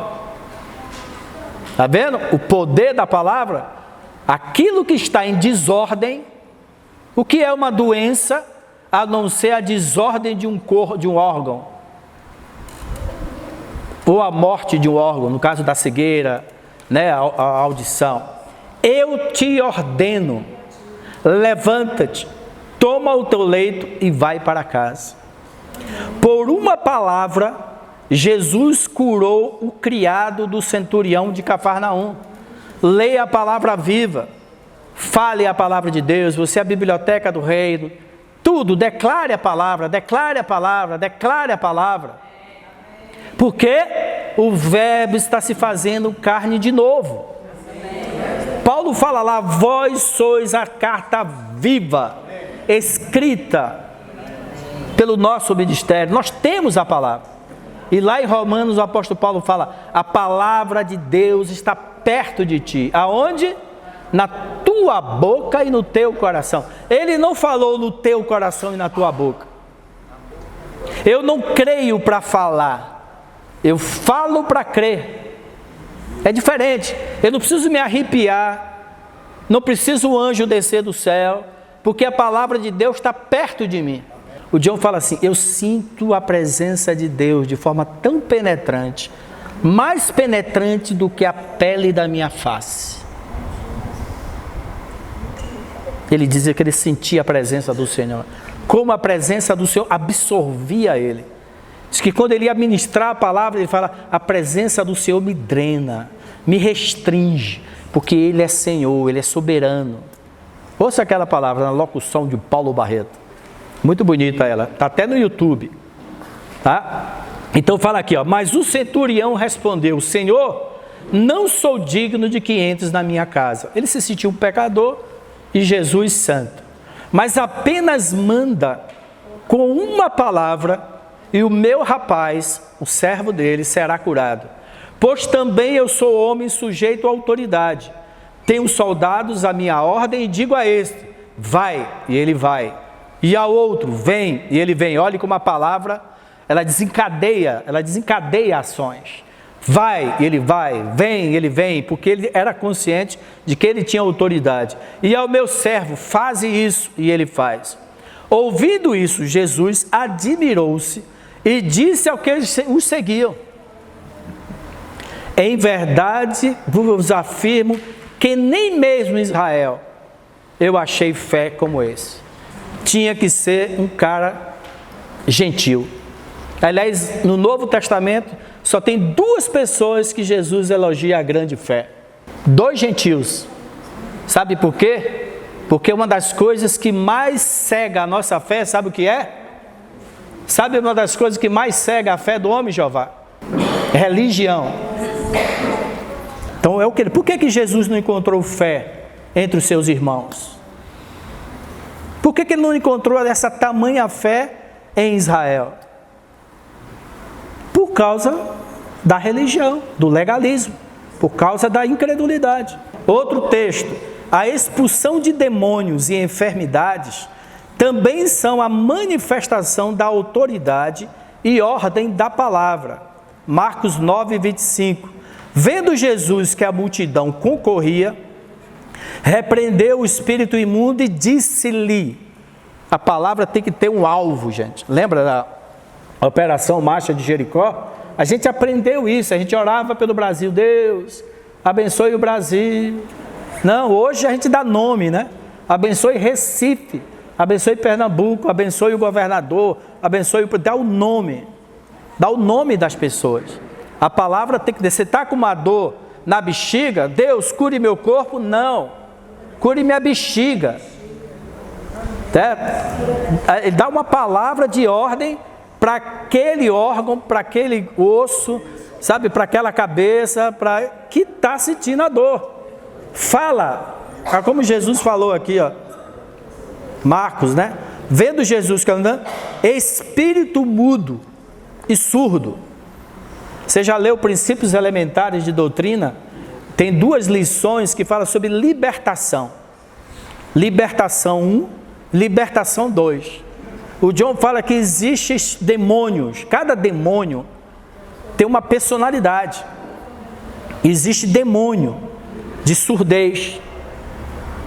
Está vendo? O poder da palavra. Aquilo que está em desordem, o que é uma doença, a não ser a desordem de um órgão, ou a morte de um órgão, no caso da cegueira, né, a audição. Eu te ordeno, levanta-te, toma o teu leito e vai para casa. Por uma palavra, Jesus curou o criado do centurião de Cafarnaum. Leia a palavra viva, fale a palavra de Deus, você é a biblioteca do reino, tudo, declare a palavra, declare a palavra, declare a palavra. Porque o verbo está se fazendo carne de novo. Paulo fala lá: vós sois a carta viva, escrita pelo nosso ministério. Nós temos a palavra. E lá em Romanos o apóstolo Paulo fala, a palavra de Deus está perto de ti. Aonde? Na tua boca e no teu coração. Ele não falou no teu coração e na tua boca. Eu não creio para falar, eu falo para crer. É diferente. Eu não preciso me arrepiar, não preciso o anjo descer do céu, porque a palavra de Deus está perto de mim. O John fala assim, eu sinto a presença de Deus de forma tão penetrante, mais penetrante do que a pele da minha face. Ele dizia que ele sentia a presença do Senhor, como a presença do Senhor absorvia ele. Diz que quando ele ia ministrar a palavra, ele fala, a presença do Senhor me drena, me restringe, porque Ele é Senhor, Ele é soberano. Ouça aquela palavra na locução de Paulo Barreto. Muito bonita ela, está até no YouTube. Tá? Então fala aqui, ó, mas o centurião respondeu, Senhor, não sou digno de que entres na minha casa. Ele se sentiu um pecador e Jesus santo. Mas apenas manda com uma palavra e o meu rapaz, o servo dele, será curado. Pois também eu sou homem sujeito à autoridade. Tenho soldados à minha ordem e digo a este, vai, e ele vai. E ao outro, vem, e ele vem. Olhe como a palavra, ela desencadeia ações. Vai, e ele vai, vem, e ele vem, porque ele era consciente de que ele tinha autoridade. E ao meu servo, faze isso, e ele faz. Ouvindo isso, Jesus admirou-se e disse ao que os seguiam, em verdade vos afirmo que nem mesmo em Israel eu achei fé como esse. Tinha que ser um cara gentil. Aliás, no Novo Testamento só tem 2 pessoas que Jesus elogia a grande fé. 2 gentios. Sabe por quê? Porque uma das coisas que mais cega a nossa fé, sabe o que é? Sabe uma das coisas que mais cega a fé do homem, Jeová? Religião. Então é o que? Por que Jesus não encontrou fé entre os seus irmãos? Por que ele não encontrou essa tamanha fé em Israel? Por causa da religião, do legalismo, por causa da incredulidade. Outro texto, a expulsão de demônios e enfermidades também são a manifestação da autoridade e ordem da palavra. Marcos 9, 25. Vendo Jesus que a multidão concorria, repreendeu o espírito imundo e disse-lhe, a palavra tem que ter um alvo, gente. Lembra da Operação Marcha de Jericó? A gente aprendeu isso, a gente orava pelo Brasil, Deus, abençoe o Brasil. Não, hoje a gente dá nome, né? Abençoe Recife, abençoe Pernambuco, abençoe o governador, abençoe, dá o nome das pessoas. A palavra tem que dizer, você está com uma dor na bexiga, Deus, cure meu corpo? Não, cure minha bexiga. Ele dá uma palavra de ordem para aquele órgão, para aquele osso, sabe, para aquela cabeça, para que está sentindo a dor. Fala, como Jesus falou aqui, ó, Marcos, né? Vendo Jesus que andando, espírito mudo e surdo. Você já leu Princípios Elementares de Doutrina? Tem 2 lições que falam sobre libertação. Libertação 1, libertação 2. O John fala que existem demônios. Cada demônio tem uma personalidade. Existe demônio de surdez.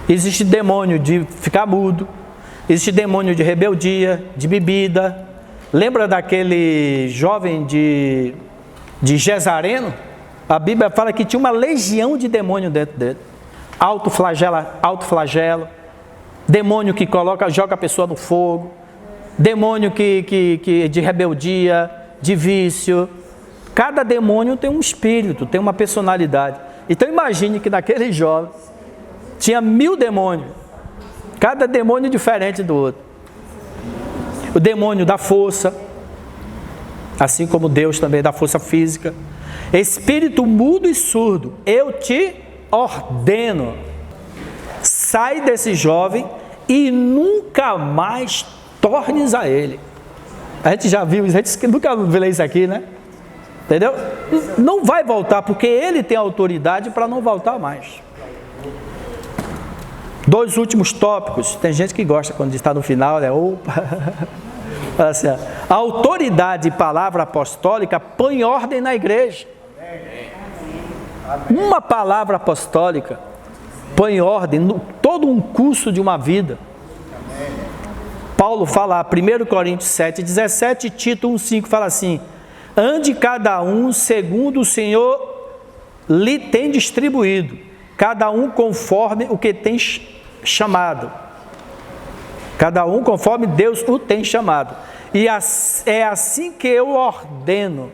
Existe demônio de ficar mudo. Existe demônio de rebeldia, de bebida. Lembra daquele jovem de Gezareno? A Bíblia fala que tinha uma legião de demônio dentro dele. Autoflagelo, demônio que joga a pessoa no fogo, demônio que de rebeldia, de vício. Cada demônio tem um espírito, tem uma personalidade. Então imagine que naquele jovem tinha 1000 demônios, cada demônio diferente do outro. O demônio da força, assim como Deus também dá força física. Espírito mudo e surdo, eu te ordeno, sai desse jovem e nunca mais tornes a ele. A gente já viu isso, a gente nunca viu isso aqui, né? Entendeu? Não vai voltar, porque ele tem autoridade para não voltar mais. 2 últimos tópicos. Tem gente que gosta quando está no final, né? Opa! Assim, a autoridade e palavra apostólica põe ordem na igreja. Uma palavra apostólica põe ordem em todo um curso de uma vida. Paulo fala, 1 Coríntios 7,17, Tito 1,5 fala assim: ande cada um segundo o Senhor lhe tem distribuído, cada um conforme o que tem chamado. Cada um conforme Deus o tem chamado. E é assim que eu ordeno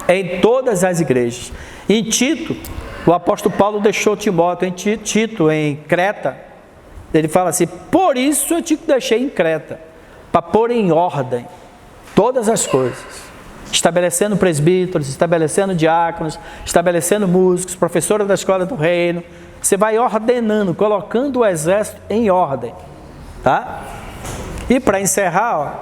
em todas as igrejas. Em Tito, o apóstolo Paulo deixou Timóteo em Creta. Ele fala assim: por isso eu te deixei em Creta, para pôr em ordem todas as coisas, estabelecendo presbíteros, estabelecendo diáconos, estabelecendo músicos, professora da escola do reino. Você vai ordenando, colocando o exército em ordem, tá? E para encerrar, ó,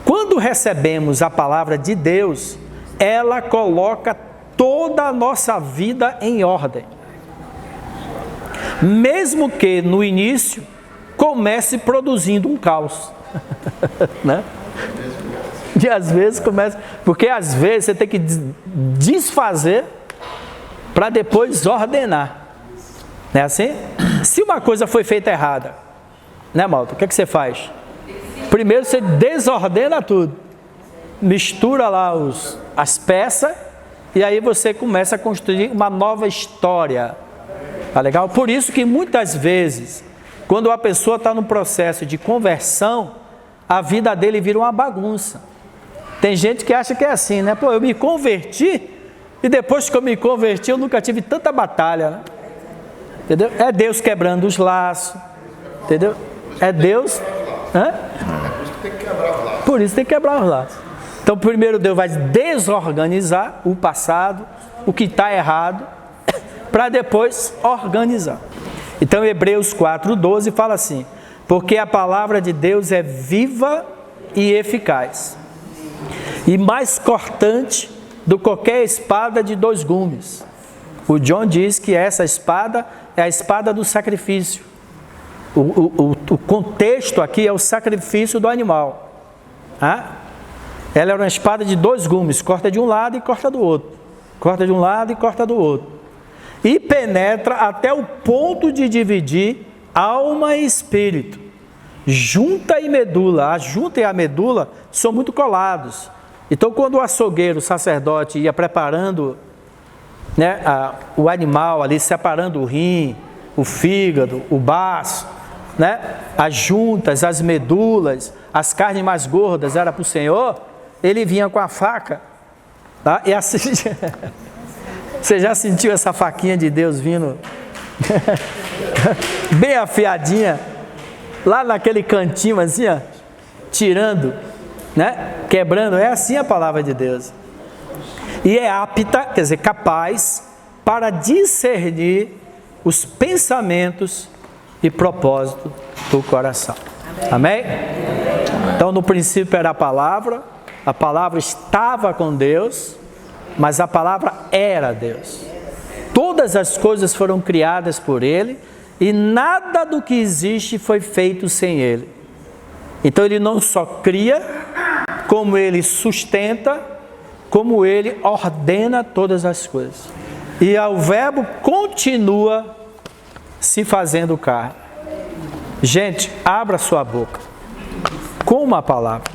quando recebemos a palavra de Deus, ela coloca toda a nossa vida em ordem. Mesmo que no início comece produzindo um caos, né? E às vezes começa, porque às vezes você tem que desfazer para depois ordenar. Não é assim? Se uma coisa foi feita errada, né, malta? O que é que você faz? Primeiro você desordena tudo, mistura lá as peças, e aí você começa a construir uma nova história. Tá legal? Por isso que muitas vezes, quando a pessoa está no processo de conversão, a vida dele vira uma bagunça. Tem gente que acha que é assim, né? Pô, eu me converti, e depois que eu me converti, eu nunca tive tanta batalha, né? Entendeu? É Deus quebrando os laços, entendeu? É Deus... Hã? Por isso tem que quebrar os laços. Então, primeiro Deus vai desorganizar o passado, o que está errado, para depois organizar. Então, Hebreus 4:12 fala assim: porque a palavra de Deus é viva e eficaz, e mais cortante do que qualquer espada de 2 gumes. O John diz que essa espada é a espada do sacrifício. O contexto aqui é o sacrifício do animal. Ela era uma espada de 2 gumes, corta de um lado e corta do outro. Corta de um lado e corta do outro. E penetra até o ponto de dividir alma e espírito, junta e medula. A junta e a medula são muito colados. Então, quando o açougueiro, o sacerdote, ia preparando, né, o animal ali, separando o rim, o fígado, o baço, né, as juntas, as medulas, as carnes mais gordas era para o Senhor, ele vinha com a faca, tá? E assim, você já sentiu essa faquinha de Deus vindo bem afiadinha, lá naquele cantinho assim, ó, tirando, né, quebrando? É assim a palavra de Deus. E é apta, quer dizer, capaz, para discernir os pensamentos e propósitos do coração. Amém? Então, no princípio era a palavra estava com Deus, mas a palavra era Deus. Todas as coisas foram criadas por Ele, e nada do que existe foi feito sem Ele. Então, Ele não só cria, como Ele sustenta, como Ele ordena todas as coisas. E o verbo continua se fazendo carne. Gente, abra sua boca com uma palavra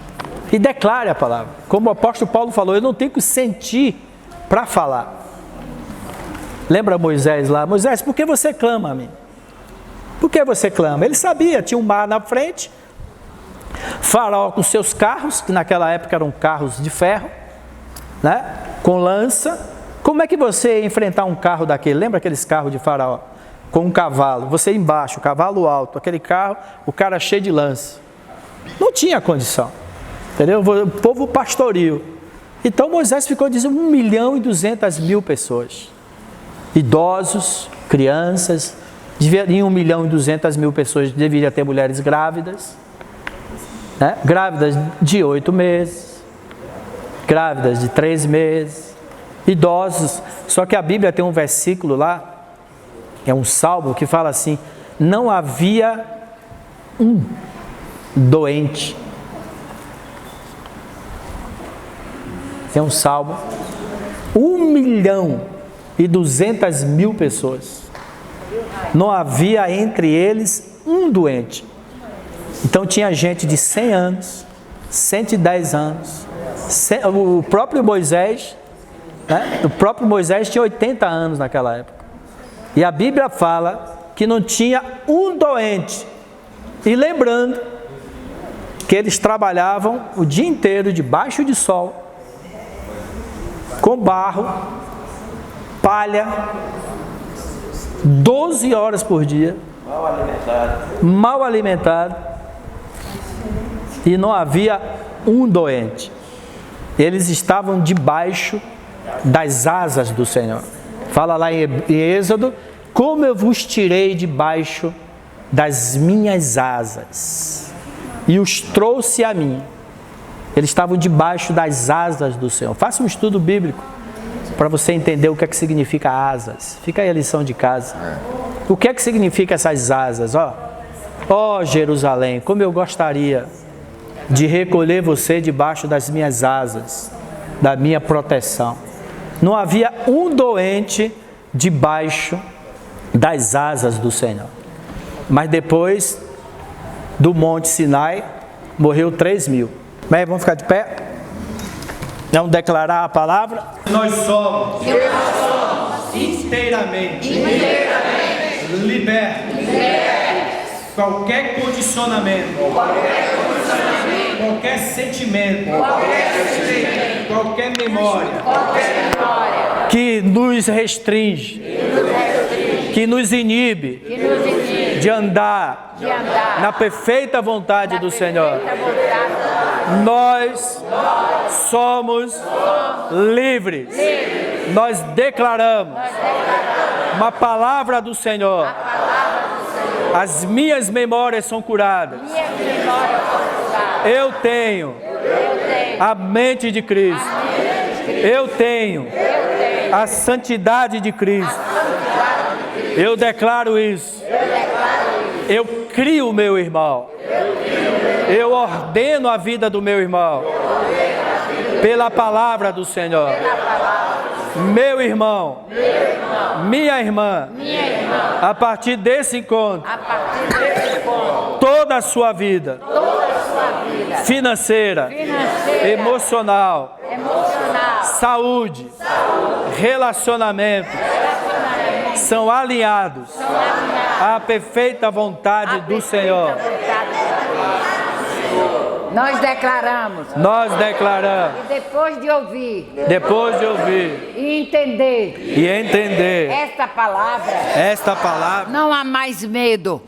e declare a palavra. Como o apóstolo Paulo falou, eu não tenho que sentir para falar. Lembra Moisés lá? Moisés, por que você clama a mim? Por que você clama? Ele sabia, tinha um mar na frente, Faraó com seus carros, que naquela época eram carros de ferro, né? Com lança. Como é que você ia enfrentar um carro daquele? Lembra aqueles carros de Faraó? Com um cavalo, você embaixo, cavalo alto, aquele carro, o cara cheio de lança. Não tinha condição, entendeu? O povo pastoril. Então Moisés ficou dizendo 1.200.000 pessoas. Idosos, crianças, em 1.200.000 pessoas deveria ter mulheres grávidas, né? Grávidas de 8 meses, grávidas de 3 meses, idosos. Só que a Bíblia tem um versículo lá, é um salmo que fala assim: não havia um doente. Tem um salmo, 1.200.000 pessoas. Não havia entre eles um doente. Então tinha gente de 100 anos, 110 anos. O próprio Moisés, né? O próprio Moisés tinha 80 anos naquela época. E a Bíblia fala que não tinha um doente. E lembrando que eles trabalhavam o dia inteiro debaixo de sol, com barro, palha, 12 horas por dia, mal alimentado, e não havia um doente. Eles estavam debaixo das asas do Senhor. Fala lá em Êxodo: como eu vos tirei debaixo das minhas asas e os trouxe a mim. Eles estavam debaixo das asas do Senhor. Faça um estudo bíblico para você entender o que é que significa asas. Fica aí a lição de casa. O que é que significa essas asas? Ó Jerusalém, como eu gostaria de recolher você debaixo das minhas asas, da minha proteção. Não havia um doente debaixo das asas do Senhor. Mas depois do Monte Sinai, morreu 3.000. Mas vamos ficar de pé? Vamos declarar a palavra? Nós somos inteiramente libertos. Qualquer condicionamento, qualquer sentimento, qualquer memória que nos restringe, que nos inibe de andar na perfeita vontade do Senhor. Nós somos livres. Nós declaramos uma palavra do Senhor. As minhas memórias são curadas. Eu tenho a mente de Cristo. Eu tenho a santidade de Cristo. Eu declaro isso. Eu crio o meu irmão. Eu ordeno a vida do meu irmão pela palavra do Senhor. Meu irmão, minha irmã, a partir desse encontro, toda a sua vida financeira, emocional, saúde, relacionamento, são alinhados à perfeita vontade do Senhor. Nós declaramos. E depois de ouvir. E entender. Esta palavra. Não há mais medo.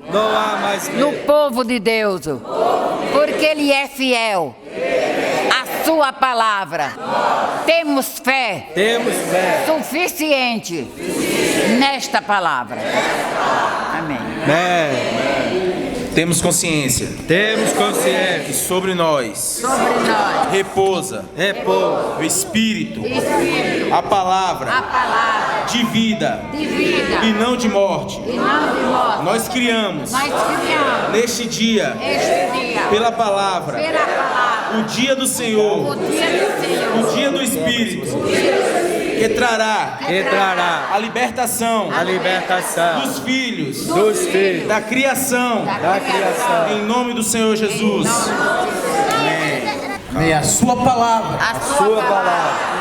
No povo de Deus. Porque Ele é fiel. A sua palavra. Temos fé. Suficiente nesta palavra. Amém. Temos consciência que sobre nós repousa o Espírito, a palavra de vida e não de morte. Nós criamos neste dia, pela palavra, o dia do Senhor, o dia do Espírito, que trará a libertação dos filhos, da criação, em nome do Senhor Jesus. Amém. A sua palavra,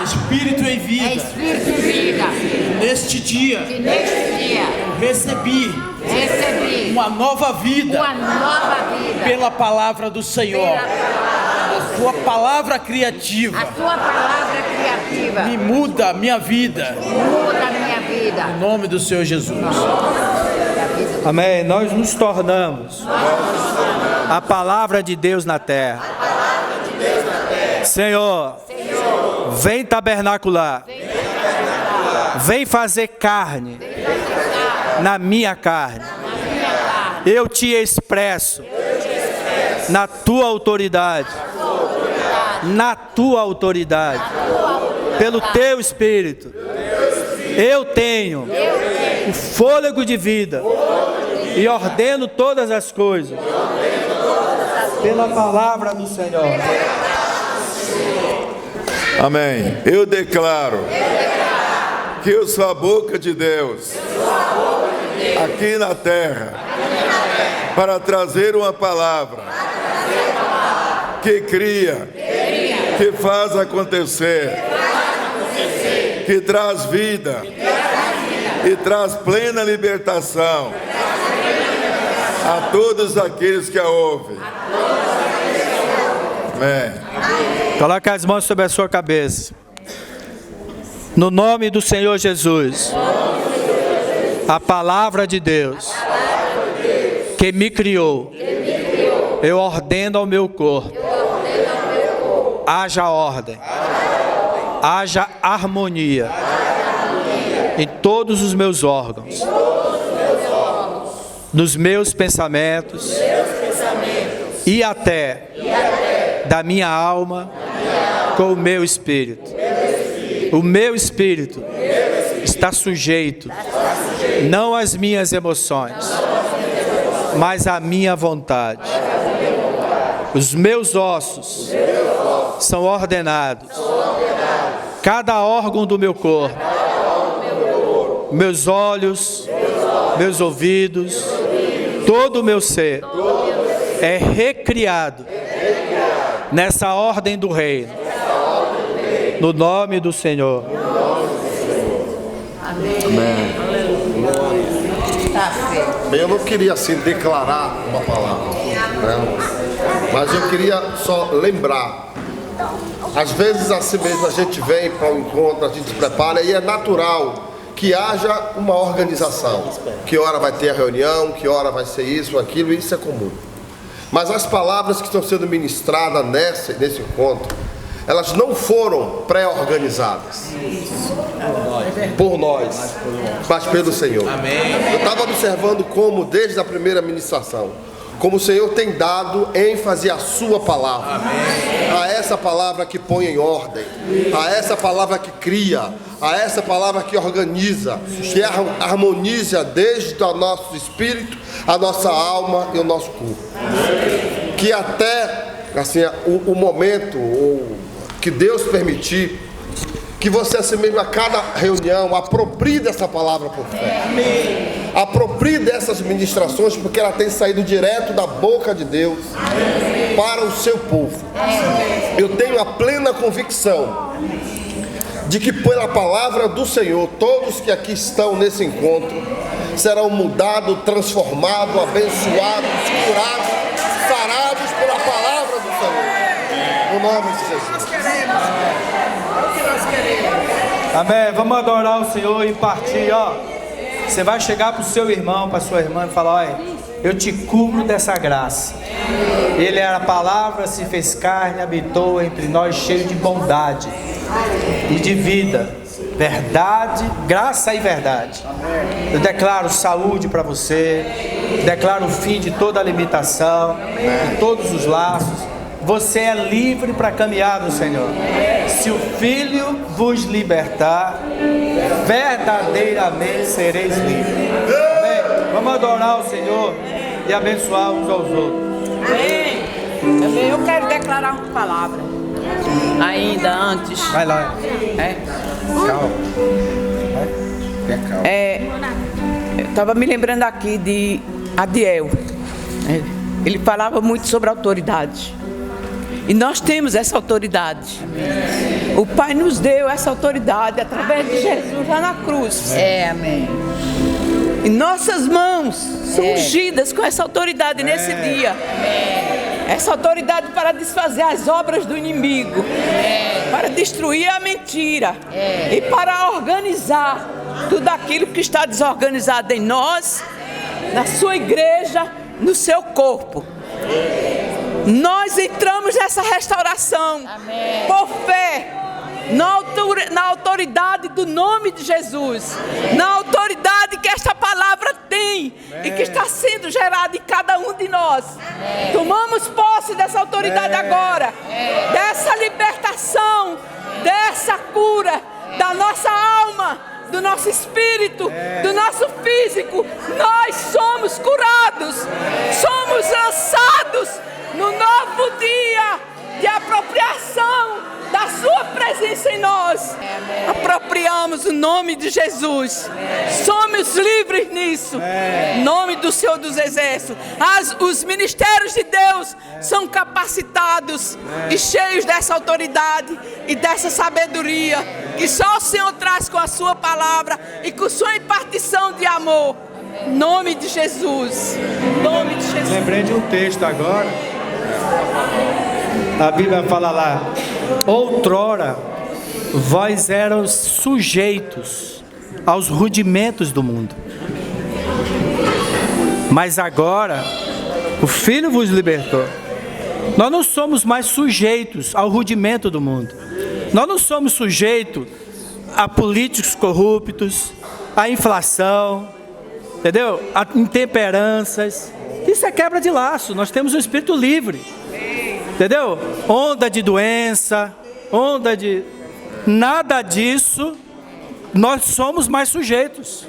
Espírito e vida. Neste dia, eu recebi uma nova vida pela palavra do Senhor. A sua palavra criativa me muda a minha vida. Em nome do Senhor Jesus. Amém. Nós nos tornamos a palavra de Deus na terra. Senhor, vem tabernacular. Vem fazer carne na minha carne. Eu te expresso na tua autoridade na tua autoridade, pelo teu Espírito. Eu tenho o fôlego de vida e ordeno todas as coisas pela palavra do Senhor. Amém. Eu declaro que eu sou a boca de Deus aqui na terra para trazer uma palavra que cria, que faz acontecer, que traz vida e traz plena libertação a todos aqueles que a ouvem. Amém. Coloque as mãos sobre a sua cabeça. No nome do Senhor Jesus, a palavra de Deus que me criou, eu ordeno ao meu corpo, haja ordem, haja harmonia em todos os meus órgãos, nos meus pensamentos e até da minha alma com o meu espírito. O meu espírito está sujeito não às minhas emoções, mas à minha vontade. Os meus ossos são ordenados. Cada órgão do meu corpo, meus olhos, meus ouvidos, todo o meu ser é recriado nessa ordem do reino, no nome do Senhor. Amém. Bem, eu não queria assim declarar uma palavra, né? Mas eu queria só lembrar. Às vezes assim mesmo a gente vem para um encontro, a gente se prepara e é natural que haja uma organização. Que hora vai ter a reunião, que hora vai ser isso, aquilo, isso é comum. Mas as palavras que estão sendo ministradas nesse encontro, elas não foram pré-organizadas por nós, mas pelo Senhor. Eu estava observando como, desde a primeira ministração, como o Senhor tem dado ênfase à sua palavra, a essa palavra que põe em ordem, a essa palavra que cria, a essa palavra que organiza, que harmoniza desde o nosso espírito, a nossa alma e o nosso corpo. Que até assim, o momento que Deus permitir, que você assim mesmo a cada reunião aproprie dessa palavra por fé. Aproprie dessas ministrações, porque ela tem saído direto da boca de Deus para o seu povo. Eu tenho a plena convicção de que pela palavra do Senhor, todos que aqui estão nesse encontro serão mudados, transformados, abençoados, curados, sarados pela palavra do Senhor. No nome de Jesus. Amém. Vamos adorar o Senhor e partir, ó. Você vai chegar para o seu irmão, para a sua irmã e falar: olha, eu te cubro dessa graça. Ele era a palavra, se fez carne, habitou entre nós, cheio de bondade e de vida, verdade, graça e verdade. Eu declaro saúde para você, declaro o fim de toda a limitação, de todos os laços. Você é livre para caminhar no Senhor. Se o Filho vos libertar, verdadeiramente sereis livres. Amém? Vamos adorar o Senhor e abençoar uns aos outros. Amém. Também eu quero declarar uma palavra. Ainda antes. Vai lá. Calma. Eu estava me lembrando aqui de Adiel. Ele falava muito sobre autoridade. E nós temos essa autoridade. O Pai nos deu essa autoridade através de Jesus lá na cruz. Amém. E nossas mãos são ungidas com essa autoridade nesse dia. Essa autoridade para desfazer as obras do inimigo, para destruir a mentira e para organizar tudo aquilo que está desorganizado em nós, na sua igreja, no seu corpo. Nós entramos nessa restauração por fé, na autoridade do nome de Jesus, na autoridade que esta palavra tem. tem e que está sendo gerado em cada um de nós. Tomamos posse dessa autoridade agora, dessa libertação, dessa cura da nossa alma, do nosso espírito, do nosso físico. Nós somos curados, somos lançados no novo dia de apropriação da sua presença em nós. Apropriamos o nome de Jesus. Somos livres nisso. Nome do Senhor dos Exércitos. Os ministérios de Deus são capacitados e cheios dessa autoridade e dessa sabedoria que só o Senhor traz com a sua palavra e com sua impartição de amor. Nome de Jesus. Nome de Jesus. Lembrei de um texto agora. A Bíblia fala lá: outrora vós eram sujeitos aos rudimentos do mundo, mas agora o Filho vos libertou. Nós não somos mais sujeitos ao rudimento do mundo. Nós não somos sujeitos a políticos corruptos, a inflação, entendeu? A intemperanças. Isso é quebra de laço. Nós temos um espírito livre, entendeu? Onda de doença, onda de... nada disso. Nós somos mais sujeitos.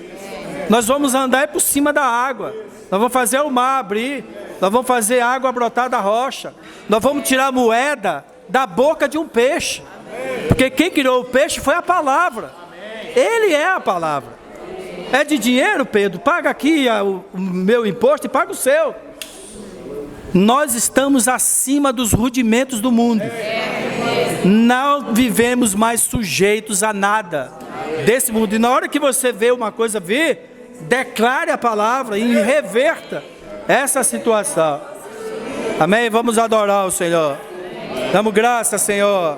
Nós vamos andar por cima da água. Nós vamos fazer o mar abrir. Nós vamos fazer água brotar da rocha. Nós vamos tirar a moeda da boca de um peixe. Porque quem criou o peixe foi a palavra. Ele é a palavra. É de dinheiro, Pedro? Paga aqui o meu imposto e paga o seu. Nós estamos acima dos rudimentos do mundo. Não vivemos mais sujeitos a nada desse mundo. E na hora que você vê uma coisa vir, declare a palavra e reverta essa situação. Amém? Vamos adorar o Senhor. Damos graças, Senhor.